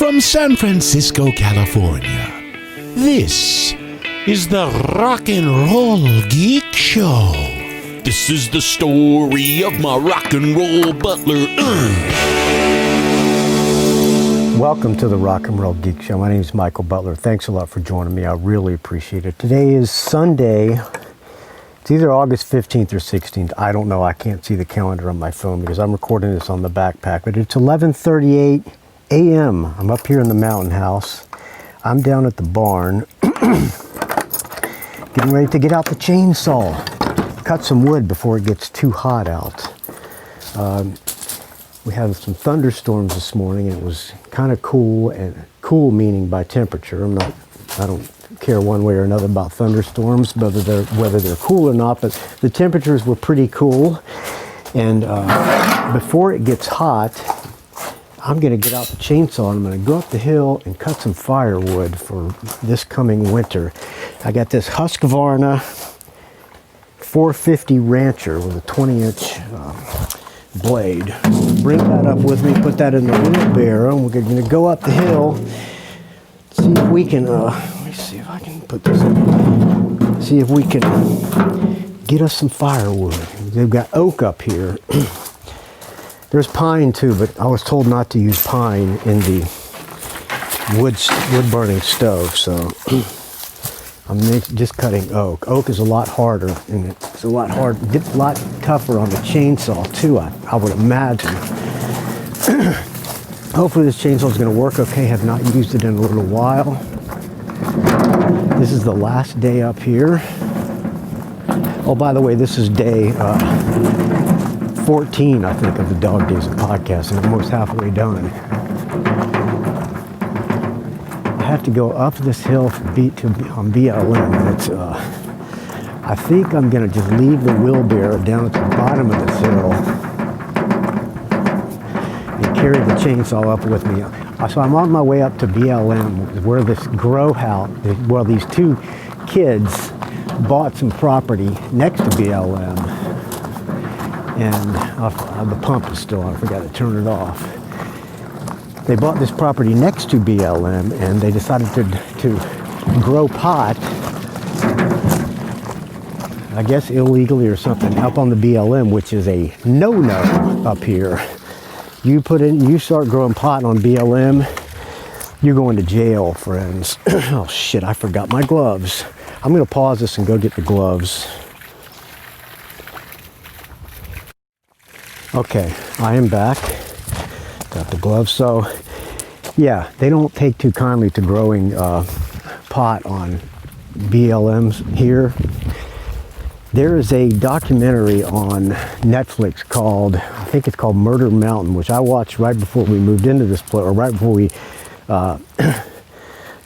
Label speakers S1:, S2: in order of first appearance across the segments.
S1: from San Francisco, California. This is the Rock and Roll Geek Show. This is the story of my rock and roll butler.
S2: Welcome to the Rock and Roll Geek Show. My name is Michael Butler. Thanks a lot for joining me. I really appreciate it. Today is Sunday. It's either August 15th or 16th. I don't know. I can't see the calendar on my phone because I'm recording this on the backpack. But it's 11:38 a.m. I'm up here in the mountain house. I'm down at the barn getting ready to get out the chainsaw. Cut some wood before it gets too hot out. We had some thunderstorms this morning and it was kind of cool, and cool meaning by temperature. I don't care one way or another about thunderstorms, whether they're cool or not, but the temperatures were pretty cool. And before it gets hot, I'm gonna get out the chainsaw and I'm gonna go up the hill and cut some firewood for this coming winter. I got this Husqvarna 450 Rancher with a 20-inch blade. Bring that up with me, put that in the wheelbarrow, and we're gonna go up the hill, see if we can, let me see if I can put this in, see if we can get us some firewood. They've got oak up here. There's pine too, but I was told not to use pine in the wood burning stove, so I'm just cutting oak. Oak is a lot harder, and it's a lot tougher on the chainsaw too, I would imagine. Hopefully this chainsaw is going to work okay. Have not used it in a little while. This is the last day up here. Oh, by the way, this is day 14, I think, of the Dog Days of Podcasting. I'm almost halfway done. I have to go up this hill on BLM. It's, I think I'm going to just leave the wheelbarrow down at the bottom of this hill and carry the chainsaw up with me. So I'm on my way up to BLM, where this grow house, well, these two kids bought some property next to BLM, and the pump is still on. I forgot to turn it off. They bought this property next to BLM, and they decided to grow pot, I guess illegally or something, up on the BLM, which is a no-no up here. You start growing pot on BLM, you're going to jail, friends. Oh shit, I forgot my gloves. I'm gonna pause this and go get the gloves. Okay, I am back. Got the gloves. So yeah, they don't take too kindly to growing pot on BLMs here. There is a documentary on Netflix called, I think it's called Murder Mountain, which I watched right before we moved into this place, or right before we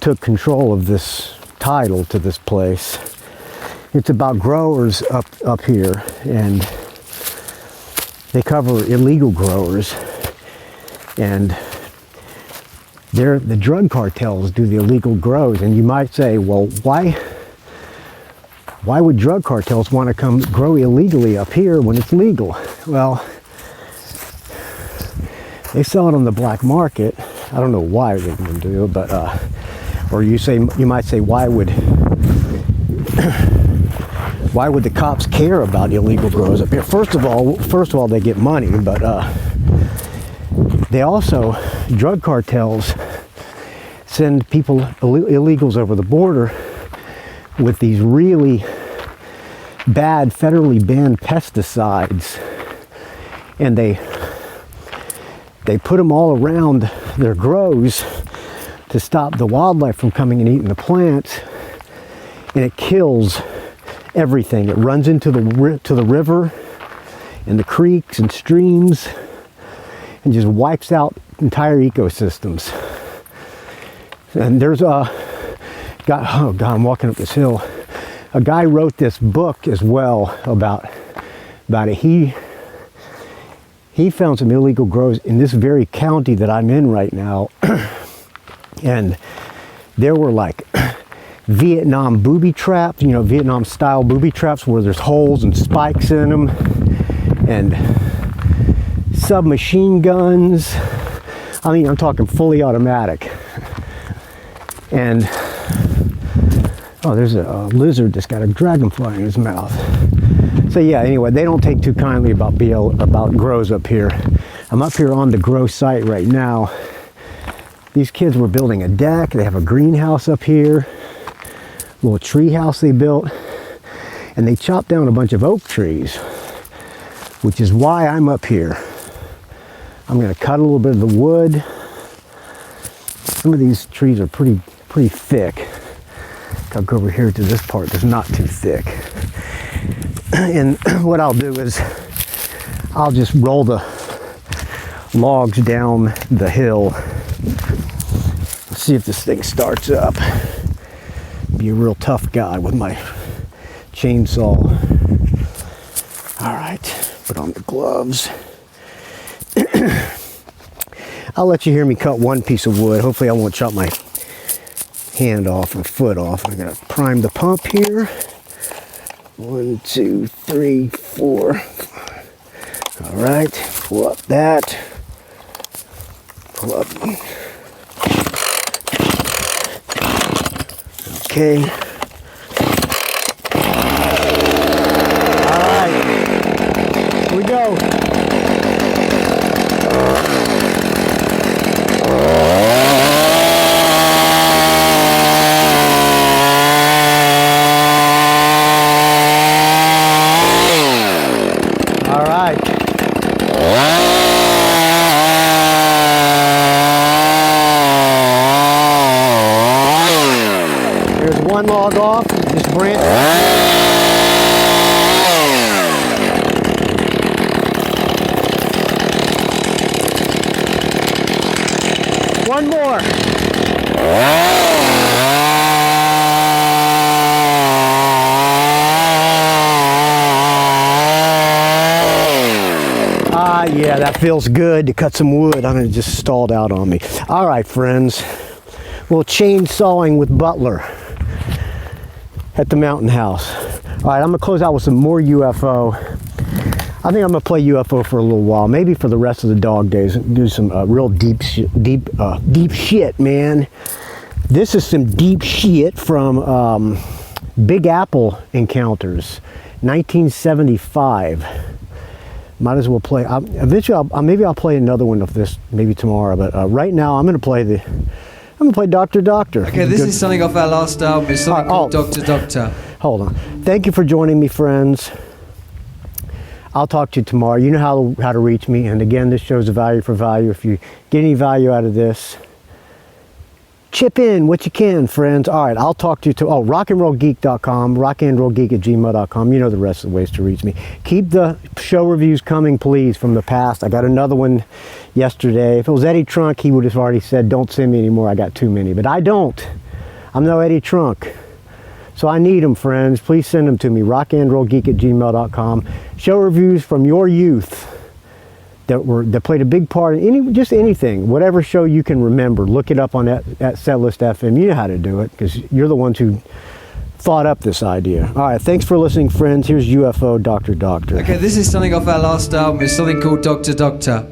S2: took control of this title to this place. It's about growers up here, and they cover illegal growers, and the drug cartels do the illegal grows. And you might say, well, why would drug cartels want to come grow illegally up here when it's legal? Well, they sell it on the black market. I don't know why they can do it, but or you might say, why would the cops care about illegal grows up here? First of all, they get money, but they also, drug cartels send people, illegals, over the border with these really bad, federally banned pesticides, and they put them all around their grows to stop the wildlife from coming and eating the plants, and it kills everything. It runs into the river and the creeks and streams and just wipes out entire ecosystems. And there's oh God, I'm walking up this hill. A guy wrote this book as well about it. He found some illegal grows in this very county that I'm in right now, and there were like Vietnam booby traps, Vietnam style booby traps where there's holes and spikes in them, and submachine guns. I mean, I'm talking fully automatic. And oh, there's a lizard that's got a dragonfly in his mouth. So yeah, anyway, they don't take too kindly about grows up here. I'm up here on the grow site right now. These kids were building a deck. They have a greenhouse up here, little tree house they built, and they chopped down a bunch of oak trees, which is why I'm up here. I'm gonna cut a little bit of the wood. Some of these trees are pretty thick. I'll go over here to this part that's not too thick. And what I'll do is I'll just roll the logs down the hill. Let's see if this thing starts up. Be a real tough guy with my chainsaw. All right, put on the gloves. I'll let you hear me cut one piece of wood. Hopefully I won't chop my hand off or foot off. I'm gonna prime the pump here. 1, 2, 3, 4. All right, pull up that. Pull up. Okay. All right, here we go. One log off, just branch. One more. Yeah, that feels good to cut some wood. I'm gonna just stalled out on me. All right, friends. Well, chainsawing with Butler at the mountain house. All right, I'm gonna close out with some more UFO. I think I'm gonna play UFO for a little while, maybe for the rest of the dog days. Do some real deep shit, man. This is some deep shit from Big Apple Encounters, 1975. Might as well play. Eventually, maybe I'll play another one of this maybe tomorrow. But right now, I'm gonna play Doctor Doctor.
S3: Okay, this is something off our last album. It's something called Doctor Doctor.
S2: Hold on. Thank you for joining me, friends. I'll talk to you tomorrow. You know how to reach me. And again, this show's a value for value. If you get any value out of this, chip in what you can, friends. All right, I'll talk to you tomorrow. rockandrollgeek.com, rockandrollgeek@gmail.com. You know the rest of the ways to reach me. Keep the show reviews coming, please, from the past. I got another one yesterday. If it was Eddie Trunk, he would have already said, don't send me anymore. I got too many. But I don't. I'm no Eddie Trunk. So I need them, friends. Please send them to me, rockandrollgeek@gmail.com. Show reviews from your youth that played a big part in just anything, whatever show you can remember. Look it up on that Setlist FM. You know how to do it because you're the ones who thought up this idea. All right, thanks for listening, friends. Here's UFO Doctor Doctor.
S3: Okay, this is something off our last album. It's something called Doctor Doctor.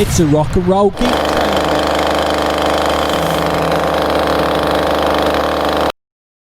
S4: It's a rock and roll geek